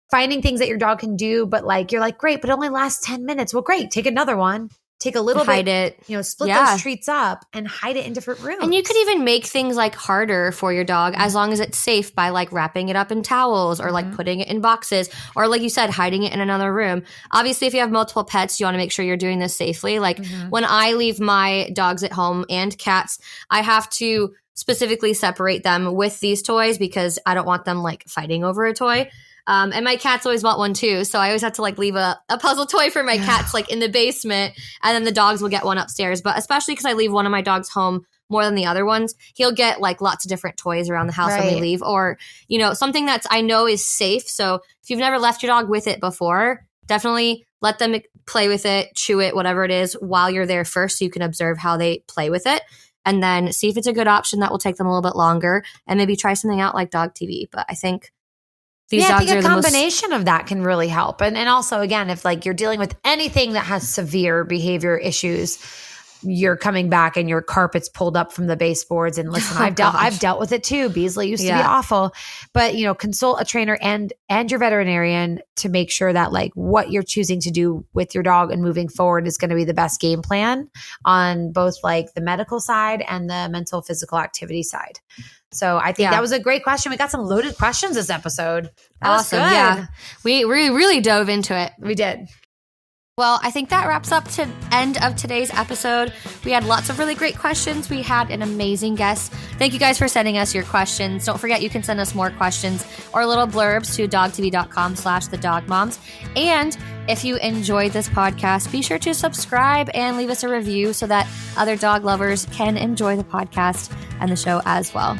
finding things that your dog can do, but you're like, great, but it only lasts 10 minutes. Well, great, take another one. Take a little Hide bit, it. Split Yeah. those treats up and hide it in different rooms. And you could even make things harder for your dog as long as it's safe by wrapping it up in towels or putting it in boxes or like you said, hiding it in another room. Obviously, if you have multiple pets, you want to make sure you're doing this safely. When I leave my dogs at home and cats, I have to specifically separate them with these toys because I don't want them fighting over a toy. And my cats always want one too. So I always have to leave a puzzle toy for my cats in the basement, and then the dogs will get one upstairs. But especially because I leave one of my dogs home more than the other ones, he'll get lots of different toys around the house when we Right. leave, or, something that's I know is safe. So if you've never left your dog with it before, definitely let them play with it, chew it, whatever it is while you're there first so you can observe how they play with it. And then see if it's a good option that will take them a little bit longer, and maybe try something out like DOGTV. But I think these I dogs think are a the most combination of that can really help. And also, again, if you're dealing with anything that has severe behavior issues, you're coming back and your carpet's pulled up from the baseboards. And listen, Oh, I've dealt with it too. Beasley used to be Yeah. awful, but consult a trainer and your veterinarian to make sure that what you're choosing to do with your dog and moving forward is going to be the best game plan on both the medical side and the mental physical activity side. So I think that was a great question. We got some loaded questions this episode. That was awesome. good. Yeah, we really dove into it. We did. Well, I think that wraps up to end of today's episode. We had lots of really great questions. We had an amazing guest. Thank you guys for sending us your questions. Don't forget, you can send us more questions or little blurbs to dogtv.com/thedogmoms. And if you enjoyed this podcast, be sure to subscribe and leave us a review so that other dog lovers can enjoy the podcast and the show as well.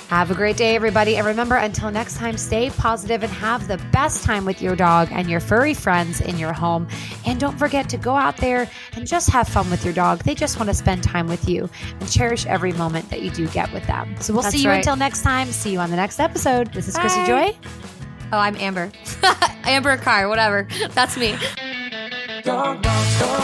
Have a great day, everybody. And remember, until next time, stay positive and have the best time with your dog and your furry friends in your home. And don't forget to go out there and just have fun with your dog. They just want to spend time with you, and cherish every moment that you do get with them. So we'll That's see you right. until next time. See you on the next episode. This is Chrissy Bye. Joy. Oh, I'm Amber. Amber Carr, whatever. That's me. Dog moms, dog